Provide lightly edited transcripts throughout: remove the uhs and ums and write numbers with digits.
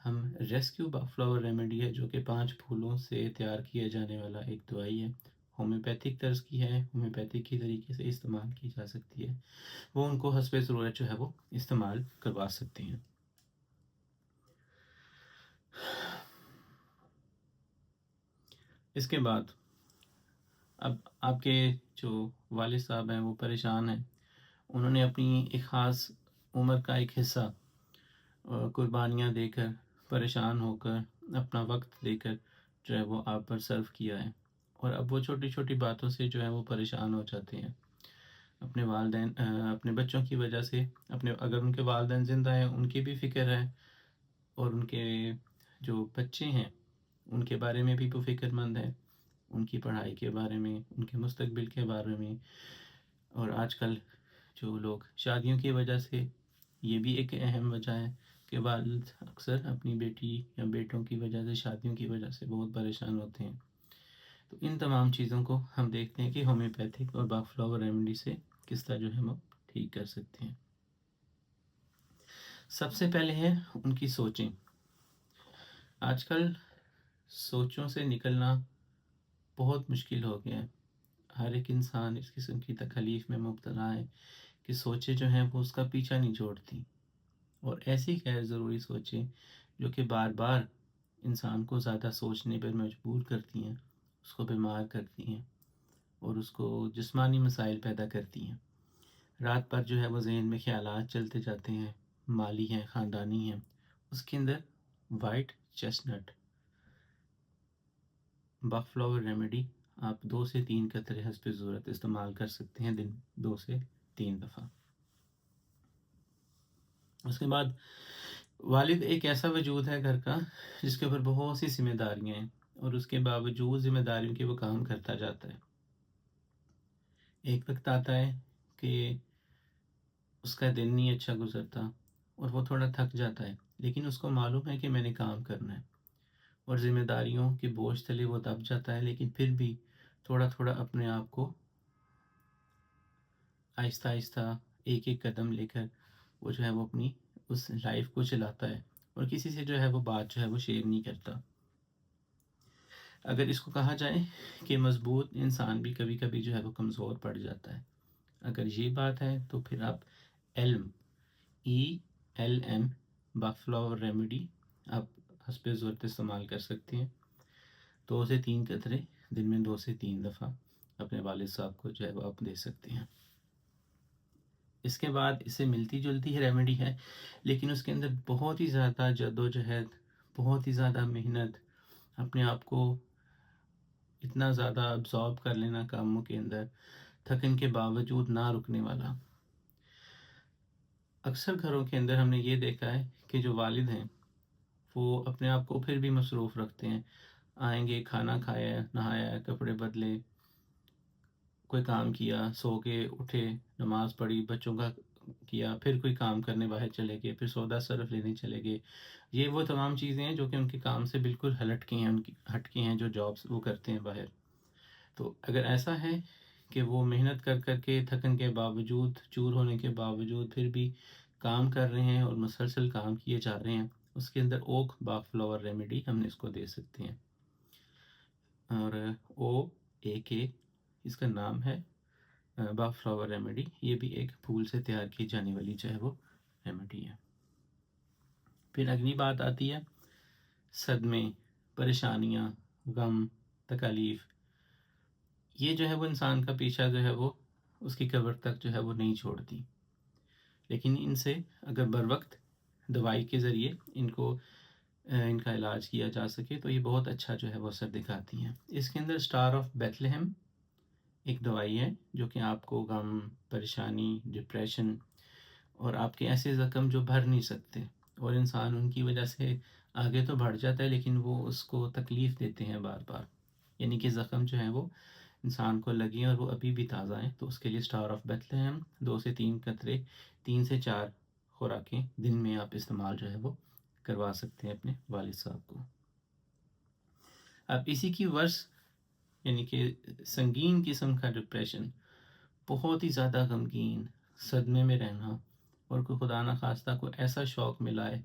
ہم rescue بکفلاور remedy ہے، جو کہ 5 پھولوں سے تیار کیا جانے والا ایک دوائی ہے، ہومیوپیتھک طرز کی ہے، ہومیوپیتھک کی طریقے سے استعمال کی جا سکتی ہے، وہ ان کو حسب ضرورت جو ہے وہ استعمال کروا سکتے ہیں۔ اس کے بعد اب آپ کے جو والد صاحب ہیں وہ پریشان ہیں، انہوں نے اپنی ایک خاص عمر کا ایک حصہ قربانیاں دے کر، پریشان ہو کر، اپنا وقت دے کر جو ہے وہ آپ پر صرف کیا ہے، اور اب وہ چھوٹی چھوٹی باتوں سے جو ہے وہ پریشان ہو جاتے ہیں، اپنے والدین اپنے بچوں کی وجہ سے، اگر ان کے والدین زندہ ہیں ان کی بھی فکر ہے، اور ان کے جو بچے ہیں ان کے بارے میں بھی وہ فکر مند ہے، ان کی پڑھائی کے بارے میں، ان کے مستقبل کے بارے میں، اور آج کل جو لوگ شادیوں کی وجہ سے، یہ بھی ایک اہم وجہ ہے کہ والد اکثر اپنی بیٹی یا بیٹوں کی وجہ سے، شادیوں کی وجہ سے بہت پریشان ہوتے ہیں۔ تو ان تمام چیزوں کو ہم دیکھتے ہیں کہ ہومیوپیتھک اور بکفلاور ریمیڈی سے کس طرح جو ہے ہم ٹھیک کر سکتے ہیں۔ سب سے پہلے ہے ان کی سوچیں۔ آج کل سوچوں سے نکلنا بہت مشکل ہو گیا ہے، ہر ایک انسان اس قسم کی تکلیف میں مبتلا ہے کہ سوچیں جو ہیں وہ اس کا پیچھا نہیں چھوڑتی، اور ایسی غیر ضروری سوچیں جو کہ بار بار انسان کو زیادہ سوچنے پر مجبور کرتی ہیں، اس کو بیمار کرتی ہیں اور اس کو جسمانی مسائل پیدا کرتی ہیں۔ رات بھر جو ہے وہ ذہن میں خیالات چلتے جاتے ہیں، مالی ہیں، خاندانی ہیں۔ اس کے اندر وائٹ چیسٹنٹ بکفلاور ریمیڈی آپ 2 سے 3 قطرے حسب ضرورت استعمال کر سکتے ہیں، دن 2 سے 3 دفعہ۔ اس کے بعد والد ایک ایسا وجود ہے گھر کا جس کے اوپر بہت سی ذمہ داریاں ہیں، اور اس کے باوجود ذمہ داریوں کے وہ کام کرتا جاتا ہے۔ ایک وقت آتا ہے کہ اس کا دن نہیں اچھا گزرتا اور وہ تھوڑا تھک جاتا ہے، لیکن اس کو معلوم ہے کہ میں نے کام کرنا ہے، اور ذمہ داریوں کے بوجھ تلے وہ دب جاتا ہے، لیکن پھر بھی تھوڑا تھوڑا اپنے آپ کو آہستہ آہستہ ایک ایک قدم لے کر وہ جو ہے وہ اپنی اس لائف کو چلاتا ہے، اور کسی سے جو ہے وہ بات جو ہے وہ شیئر نہیں کرتا۔ اگر اس کو کہا جائے کہ مضبوط انسان بھی کبھی کبھی جو ہے وہ کمزور پڑ جاتا ہے، اگر یہ بات ہے تو پھر آپ ELM بکفلاور ریمیڈی آپ حسب ضرورت استعمال کر سکتے ہیں، 2 سے 3 قطرے دن میں 2 سے 3 دفعہ اپنے والد صاحب کو جو ہے وہ آپ دے سکتے ہیں۔ اس کے بعد اس سے ملتی جلتی ہی ریمیڈی ہے، لیکن اس کے اندر بہت ہی زیادہ جدوجہد، بہت ہی زیادہ محنت، اپنے آپ کو اتنا زیادہ ابزارب کر لینا کاموں کے اندر، تھکن کے باوجود نہ رکنے والا۔ اکثر گھروں کے اندر ہم نے یہ دیکھا ہے کہ جو والد ہیں وہ اپنے آپ کو پھر بھی مصروف رکھتے ہیں، آئیں گے، کھانا کھایا، نہایا، کپڑے بدلے، کوئی کام کیا، سو کے اٹھے، نماز پڑھی، بچوں کا کیا، پھر کوئی کام کرنے باہر چلے گئے، پھر سودا صرف لینے چلے گئے۔ یہ وہ تمام چیزیں ہیں جو کہ ان کے کام سے بالکل ہٹ کے ہیں، ہٹ کے ہیں جو جابس وہ کرتے ہیں باہر۔ تو اگر ایسا ہے کہ وہ محنت کر کر کے، تھکن کے باوجود، چور ہونے کے باوجود پھر بھی کام کر رہے ہیں اور مسلسل کام کیے جا رہے ہیں، اس کے اندر اوک بکفلاور ریمیڈی ہم نے اس کو دے سکتے ہیں، اور OAK اس کا نام ہے بکفلاور ریمیڈی۔ یہ بھی ایک پھول سے تیار کی جانے والی جو ہے وہ ریمیڈی ہے۔ پھر اگلی بات آتی ہے صدمے، پریشانیاں، غم، تکالیف۔ یہ جو ہے وہ انسان کا پیچھا جو ہے وہ اس کی قبر تک جو ہے وہ نہیں چھوڑتی، لیکن ان سے اگر بروقت دوائی کے ذریعے ان کا علاج کیا جا سکے تو یہ بہت اچھا جو ہے وہ اثر دکھاتی ہیں۔ اس کے اندر سٹار آف بیتھلہم ایک دوائی ہے جو کہ آپ کو غم، پریشانی، ڈپریشن اور آپ کے ایسے زخم جو بھر نہیں سکتے، اور انسان ان کی وجہ سے آگے تو بڑھ جاتا ہے لیکن وہ اس کو تکلیف دیتے ہیں بار بار، یعنی کہ زخم جو ہیں وہ انسان کو لگیں اور وہ ابھی بھی تازہ ہیں، تو اس کے لیے سٹار آف بیتھلہم 2 سے 3 قطرے 3 سے 4 خوراکیں دن میں آپ استعمال جو ہے وہ کروا سکتے ہیں اپنے والد صاحب کو۔ اب اسی کی ورس یعنی کہ سنگین قسم کا ڈپریشن، بہت ہی زیادہ غمگین، صدمے میں رہنا، اور کوئی خدا نخواستہ کوئی ایسا شوق ملا ہے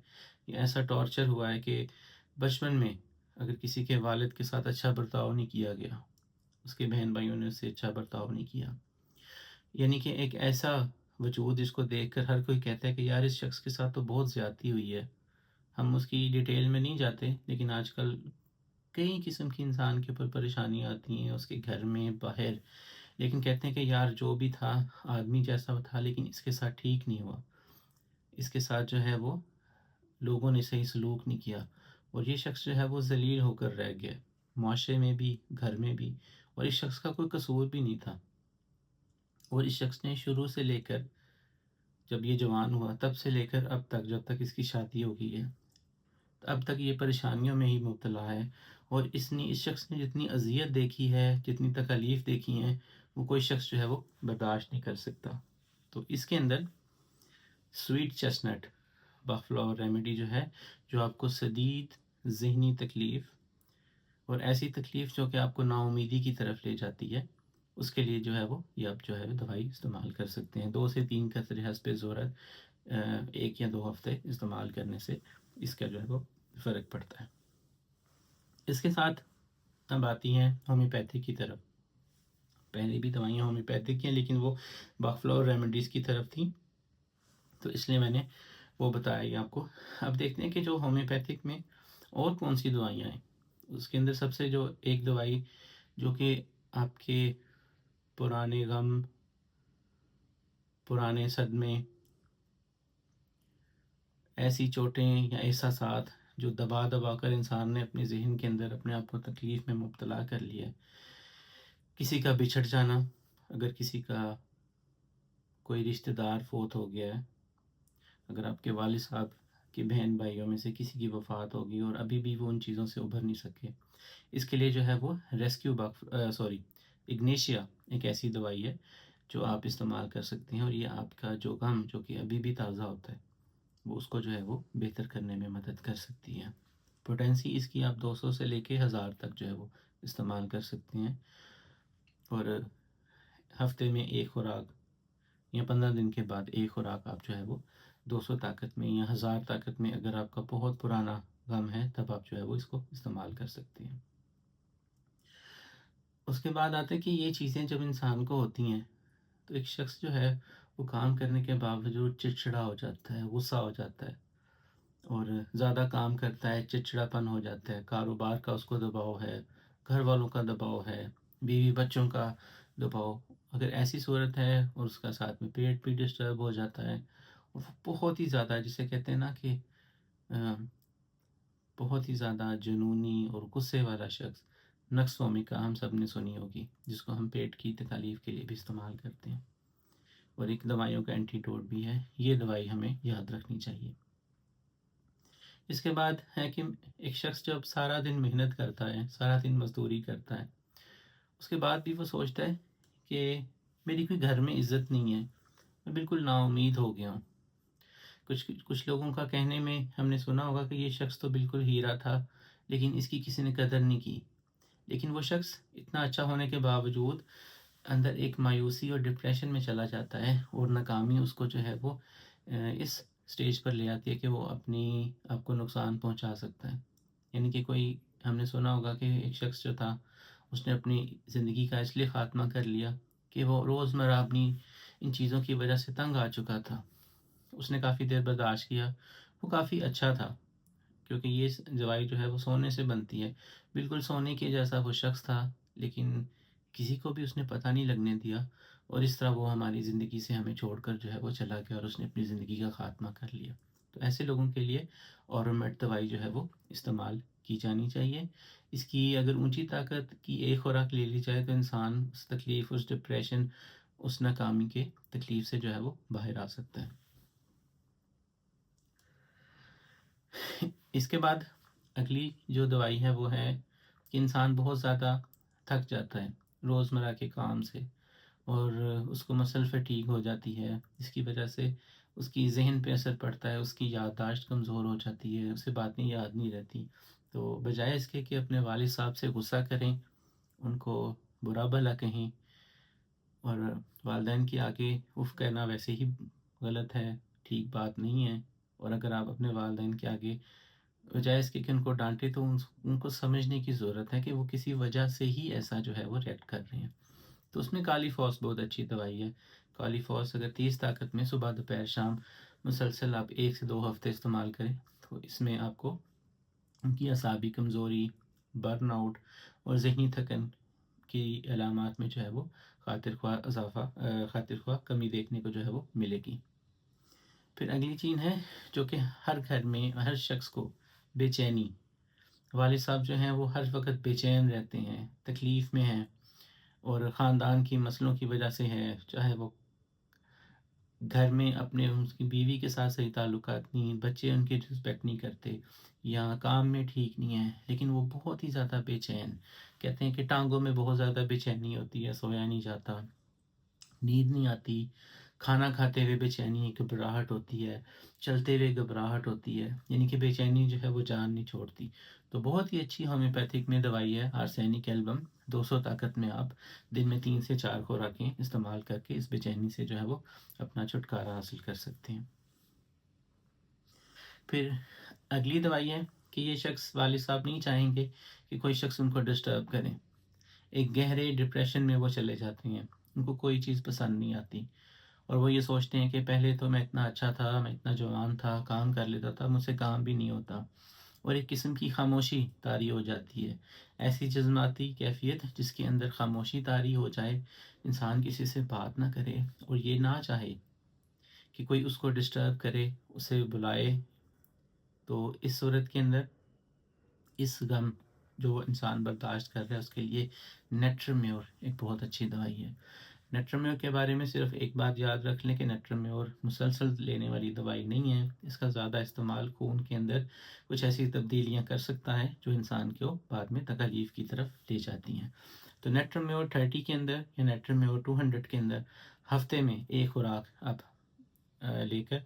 یا ایسا ٹارچر ہوا ہے کہ بچپن میں اگر کسی کے والد کے ساتھ اچھا برتاؤ نہیں کیا گیا، اس کے بہن بھائیوں نے اس سے اچھا برتاؤ نہیں کیا، یعنی کہ ایک ایسا وجود جس کو دیکھ کر ہر کوئی کہتا ہے کہ یار اس شخص کے ساتھ تو بہت زیادتی ہوئی ہے. ہم اس کی ڈیٹیل میں نہیں جاتے، لیکن آج کل کئی قسم کی انسان کے اوپر پریشانیاں آتی ہیں، اس کے گھر میں باہر، لیکن کہتے ہیں کہ یار جو بھی تھا آدمی جیسا تھا، لیکن اس کے ساتھ ٹھیک نہیں ہوا، اس کے ساتھ جو ہے وہ لوگوں نے صحیح سلوک نہیں کیا، اور یہ شخص جو ہے وہ ذلیل ہو کر رہ گیا، معاشرے میں بھی گھر میں بھی. اور اس شخص کا کوئی قصور بھی نہیں تھا، اور اس شخص نے شروع سے لے کر جب یہ جوان ہوا تب سے لے کر اب تک، جب تک اس کی شادی ہو گئی ہے، اب تک یہ پریشانیوں میں ہی مبتلا ہے. اور اس شخص نے جتنی اذیت دیکھی ہے، جتنی تکالیف دیکھی ہیں، وہ کوئی شخص جو ہے وہ برداشت نہیں کر سکتا. تو اس کے اندر سویٹ چیسنٹ بفلاور ریمیڈی جو ہے، جو آپ کو شدید ذہنی تکلیف اور ایسی تکلیف جو کہ آپ کو نا امیدی کی طرف لے جاتی ہے، اس کے لیے جو ہے وہ یہ آپ جو ہے دوائی استعمال کر سکتے ہیں. 2 سے 3 قطرے حسب ضرورت 1 یا 2 ہفتے استعمال کرنے سے اس کا جو ہے وہ فرق پڑتا ہے. اس کے ساتھ اب آتی ہیں ہومیوپیتھی کی طرف. پہلے بھی دوائیاں ہومیوپیتھک ہیں، لیکن وہ بفلاور ریمیڈیز کی طرف تھیں، تو اس لیے میں نے وہ بتایا آپ کو. اب دیکھتے ہیں کہ جو ہومیوپیتھک میں اور کون سی دوائیاں ہیں. اس کے اندر سب سے جو ایک دوائی جو کہ آپ کے پرانے غم، پرانے صدمے، ایسی چوٹیں یا احساسات جو دبا دبا کر انسان نے اپنے ذہن کے اندر اپنے آپ کو تکلیف میں مبتلا کر لیا ہے. کسی کا بچھڑ جانا، اگر کسی کا کوئی رشتہ دار فوت ہو گیا ہے، اگر آپ کے والد صاحب کے بہن بھائیوں میں سے کسی کی وفات ہوگی اور ابھی بھی وہ ان چیزوں سے ابھر نہیں سکے، اس کے لیے جو ہے وہ اگنیشیا ایک ایسی دوائی ہے جو آپ استعمال کر سکتے ہیں، اور یہ آپ کا جو غم جو کہ ابھی بھی تازہ ہوتا ہے، وہ اس کو جو ہے وہ بہتر کرنے میں مدد کر سکتی ہے. پوٹینسی اس کی آپ 200 سے لے کے 1000 تک جو ہے وہ استعمال کر سکتے ہیں، اور ہفتے میں ایک خوراک یا 15 دن کے بعد ایک خوراک آپ جو ہے وہ 200 طاقت میں یا 1000 طاقت میں، اگر آپ کا بہت پرانا غم ہے تب آپ جو ہے وہ اس کو استعمال کر سکتے ہیں. اس کے بعد آتا ہے کہ یہ چیزیں جب انسان کو ہوتی ہیں تو ایک شخص جو ہے وہ کام کرنے کے باوجود چڑچڑا ہو جاتا ہے، غصہ ہو جاتا ہے، اور زیادہ کام کرتا ہے، چڑچڑاپن ہو جاتا ہے. کاروبار کا اس کو دباؤ ہے، گھر والوں کا دباؤ ہے، بیوی بچوں کا دباؤ. اگر ایسی صورت ہے اور اس کا ساتھ میں پیٹ بھی ڈسٹرب ہو جاتا ہے، اور بہت ہی زیادہ جسے کہتے ہیں نا کہ بہت ہی زیادہ جنونی اور غصے والا شخص، نقص کا ہم سب نے سنی ہوگی، جس کو ہم پیٹ کی تکالیف کے لیے بھی استعمال کرتے ہیں، اور ایک دوائیوں کا اینٹی ڈوٹ بھی ہے. یہ دوائی ہمیں یاد رکھنی چاہیے. اس کے بعد ہے کہ ایک شخص جب سارا دن محنت کرتا ہے، سارا دن مزدوری کرتا ہے، اس کے بعد بھی وہ سوچتا ہے کہ میری کوئی گھر میں عزت نہیں ہے، میں بالکل نا امید ہو گیا ہوں. کچھ لوگوں کا کہنے میں ہم نے سنا ہوگا کہ یہ شخص تو بالکل ہیرا تھا، لیکن اس کی کسی نے قدر نہیں کی. لیکن وہ شخص اتنا اچھا ہونے کے باوجود اندر ایک مایوسی اور ڈپریشن میں چلا جاتا ہے، اور ناکامی اس کو جو ہے وہ اس سٹیج پر لے آتی ہے کہ وہ آپ کو نقصان پہنچا سکتا ہے. یعنی کہ کوئی، ہم نے سنا ہوگا کہ ایک شخص جو تھا اس نے اپنی زندگی کا اس لیے خاتمہ کر لیا کہ وہ روزمرہ اپنی ان چیزوں کی وجہ سے تنگ آ چکا تھا. اس نے کافی دیر برداشت کیا، وہ کافی اچھا تھا، کیونکہ یہ دوائی جو ہے وہ سونے سے بنتی ہے، بالکل سونے کے جیسا وہ شخص تھا، لیکن کسی کو بھی اس نے پتہ نہیں لگنے دیا، اور اس طرح وہ ہماری زندگی سے ہمیں چھوڑ کر جو ہے وہ چلا گیا، اور اس نے اپنی زندگی کا خاتمہ کر لیا. تو ایسے لوگوں کے لیے اورمیٹ دوائی جو ہے وہ استعمال کی جانی چاہیے. اس کی اگر اونچی طاقت کی ایک خوراک لے لی جائے تو انسان اس تکلیف، اس ڈپریشن، اس ناکامی کے تکلیف سے جو ہے وہ باہر آ سکتا ہے. اس کے بعد اگلی جو دوائی ہے وہ ہے کہ انسان بہت زیادہ تھک جاتا ہے روزمرہ کے کام سے، اور اس کو مسل فٹیگ ہو جاتی ہے. اس کی وجہ سے اس کی ذہن پہ اثر پڑتا ہے، اس کی یادداشت کمزور ہو جاتی ہے، اسے باتیں یاد نہیں رہتی. تو بجائے اس کے کہ اپنے والد صاحب سے غصہ کریں، ان کو برا بھلا کہیں، اور والدین کے آگے اف کہنا ویسے ہی غلط ہے، ٹھیک بات نہیں ہے، اور اگر آپ اپنے والدین کے آگے بجائے اس کے کہ ان کو ڈانٹے تو ان کو سمجھنے کی ضرورت ہے کہ وہ کسی وجہ سے ہی ایسا جو ہے وہ ریئیکٹ کر رہے ہیں۔ تو اس میں کالی فوس بہت اچھی دوائی ہے۔ کالی فوس اگر 30 طاقت میں صبح دوپہر شام مسلسل آپ 1 سے 2 ہفتے استعمال کریں تو اس میں آپ کو ان کی اعصابی کمزوری، برن آؤٹ اور ذہنی تھکن کی علامات میں جو ہے وہ خاطر خواہ کمی دیکھنے کو جو ہے وہ ملے گی۔ پھر اگلی چیز ہے جو کہ ہر گھر میں ہر شخص کو بے چینی، والد صاحب جو ہیں وہ ہر وقت بے چین رہتے ہیں، تکلیف میں ہیں، اور خاندان کی مسئلوں کی وجہ سے ہے، چاہے وہ گھر میں اپنے ان کی بیوی کے ساتھ صحیح تعلقات نہیں، بچے ان کی رسپیکٹ نہیں کرتے، یا کام میں ٹھیک نہیں ہے، لیکن وہ بہت ہی زیادہ بے چین، کہتے ہیں کہ ٹانگوں میں بہت زیادہ بے چینی ہوتی ہے، سویا نہیں جاتا، نیند نہیں آتی، کھانا کھاتے ہوئے بے چینی گھبراہٹ ہوتی ہے، چلتے ہوئے گھبراہٹ ہوتی ہے، یعنی کہ بے چینی جو ہے وہ جان نہیں چھوڑتی۔ تو بہت ہی اچھی ہومیوپیتھک میں دوائی ہے آرسینک ایلبم، 200 طاقت میں آپ دن میں 3 سے 4 خوراکیں استعمال کر کے اس بے چینی سے جو ہے وہ اپنا چھٹکارا حاصل کر سکتے ہیں۔ پھر اگلی دوائی ہے کہ یہ شخص، والد صاحب نہیں چاہیں گے کہ کوئی شخص ان کو ڈسٹرب کرے، ایک گہرے ڈپریشن میں وہ چلے جاتے ہیں، ان کو کوئی چیز پسند نہیں آتی، اور وہ یہ سوچتے ہیں کہ پہلے تو میں اتنا اچھا تھا، میں اتنا جوان تھا، کام کر لیتا تھا، مجھ سے کام بھی نہیں ہوتا، اور ایک قسم کی خاموشی طاری ہو جاتی ہے، ایسی جذباتی کیفیت جس کے اندر خاموشی طاری ہو جائے، انسان کسی سے بات نہ کرے اور یہ نہ چاہے کہ کوئی اس کو ڈسٹرب کرے، اسے بلائے۔ تو اس صورت کے اندر اس غم جو انسان برداشت کر رہا ہے اس کے لیے نیٹرمیور ایک بہت اچھی دوائی ہے۔ نیٹرمیور کے بارے میں صرف ایک بات یاد رکھ لیں کہ نیٹرمیور مسلسل لینے والی دوائی نہیں ہے، اس کا زیادہ استعمال خون کے اندر کچھ ایسی تبدیلیاں کر سکتا ہے جو انسان کو بعد میں تکلیف کی طرف لے جاتی ہیں۔ تو نیٹرمیور 30 کے اندر یا نیٹرمیور 200 کے اندر ہفتے میں ایک خوراک آپ لے کر،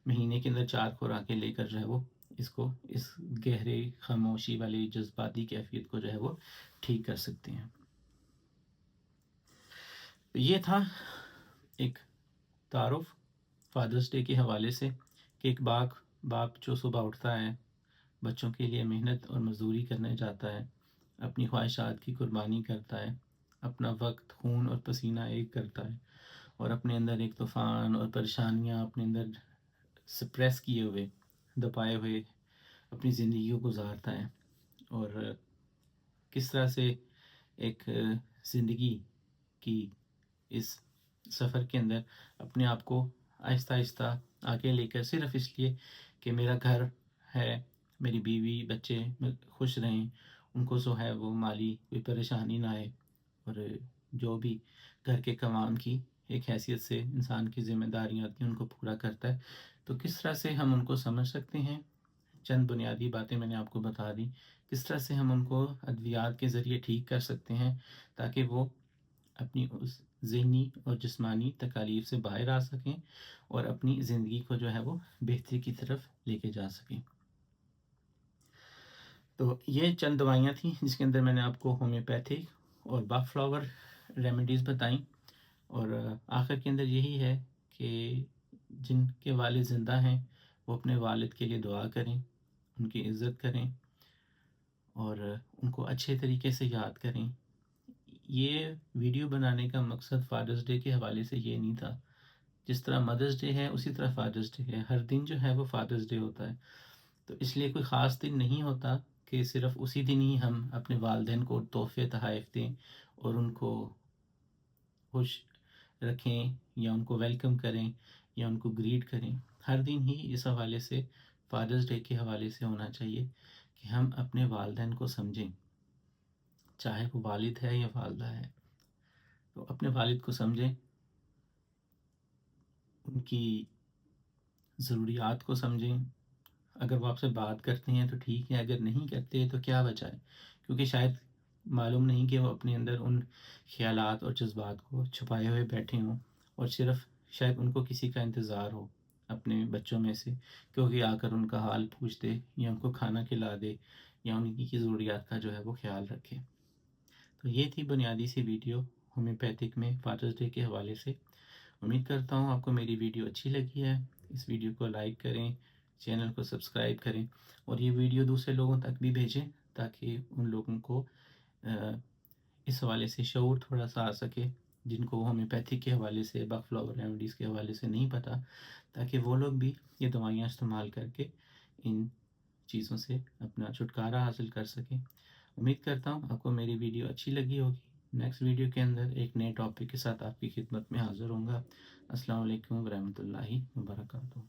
مہینے کے اندر 4 خوراکیں لے کر جو ہے وہ اس گہرے خاموشی والی جذباتی کیفیت کو جو ہے وہ ٹھیک کر سکتے ہیں۔ یہ تھا ایک تعارف فادرس ڈے کے حوالے سے کہ ایک باپ جو صبح اٹھتا ہے، بچوں کے لیے محنت اور مزدوری کرنے جاتا ہے، اپنی خواہشات کی قربانی کرتا ہے، اپنا وقت، خون اور پسینہ ایک کرتا ہے، اور اپنے اندر ایک طوفان اور پریشانیاں اپنے اندر سپریس کیے ہوئے، دبائے ہوئے اپنی زندگی کو گزارتا ہے، اور کس طرح سے ایک زندگی کی اس سفر کے اندر اپنے آپ کو آہستہ آہستہ آگے لے کر، صرف اس لیے کہ میرا گھر ہے، میری بیوی بچے خوش رہیں، ان کو جو ہے وہ مالی کوئی پریشانی نہ آئے، اور جو بھی گھر کے کام کی ایک حیثیت سے انسان کی ذمہ داریاں ہوتی ہیں ان کو پورا کرتا ہے۔ تو کس طرح سے ہم ان کو سمجھ سکتے ہیں، چند بنیادی باتیں میں نے آپ کو بتا دی، کس طرح سے ہم ان کو ادویات کے ذریعے ٹھیک کر سکتے ہیں تاکہ وہ اپنی اس ذہنی اور جسمانی تکالیف سے باہر آ سکیں اور اپنی زندگی کو جو ہے وہ بہتری کی طرف لے کے جا سکیں۔ تو یہ چند دوائیاں تھیں جس کے اندر میں نے آپ کو ہومیوپیتھک اور باف فلاور ریمیڈیز بتائیں، اور آخر کے اندر یہی ہے کہ جن کے والد زندہ ہیں وہ اپنے والد کے لیے دعا کریں، ان کی عزت کریں اور ان کو اچھے طریقے سے یاد کریں۔ یہ ویڈیو بنانے کا مقصد فادرس ڈے کے حوالے سے یہ نہیں تھا، جس طرح مدرس ڈے ہے اسی طرح فادرس ڈے ہے، ہر دن جو ہے وہ فادرس ڈے ہوتا ہے، تو اس لیے کوئی خاص دن نہیں ہوتا کہ صرف اسی دن ہی ہم اپنے والدین کو تحفے تحائف دیں اور ان کو خوش رکھیں یا ان کو ویلکم کریں یا ان کو گریٹ کریں۔ ہر دن ہی اس حوالے سے، فادرس ڈے کے حوالے سے ہونا چاہیے کہ ہم اپنے والدین کو سمجھیں، چاہے وہ والد ہے یا والدہ ہے، تو اپنے والد کو سمجھیں، ان کی ضروریات کو سمجھیں، اگر وہ آپ سے بات کرتے ہیں تو ٹھیک ہے، اگر نہیں کرتے تو کیا وجہ ہے، کیونکہ شاید معلوم نہیں کہ وہ اپنے اندر ان خیالات اور جذبات کو چھپائے ہوئے بیٹھے ہوں، اور صرف شاید ان کو کسی کا انتظار ہو اپنے بچوں میں سے کیونکہ آ کر ان کا حال پوچھ دے یا ان کو کھانا کھلا دے یا ان کی ضروریات کا جو ہے وہ خیال رکھے۔ تو یہ تھی بنیادی سی ویڈیو ہومیوپیتھک میں فادرس ڈے کے حوالے سے۔ امید کرتا ہوں آپ کو میری ویڈیو اچھی لگی ہے۔ اس ویڈیو کو لائک کریں، چینل کو سبسکرائب کریں، اور یہ ویڈیو دوسرے لوگوں تک بھی بھیجیں تاکہ ان لوگوں کو اس حوالے سے شعور تھوڑا سا آ سکے جن کو ہومیوپیتھی کے حوالے سے، بک فلاور ریمیڈیز کے حوالے سے نہیں پتہ، تاکہ وہ لوگ بھی یہ دوائیاں استعمال کر کے ان چیزوں سے اپنا چھٹکارا حاصل کر سکیں۔ امید کرتا ہوں آپ کو میری ویڈیو اچھی لگی ہوگی۔ نیکسٹ ویڈیو کے اندر ایک نئے ٹاپک کے ساتھ آپ کی خدمت میں حاضر ہوں گا۔ السلام علیکم ورحمۃ اللہ وبرکاتہ۔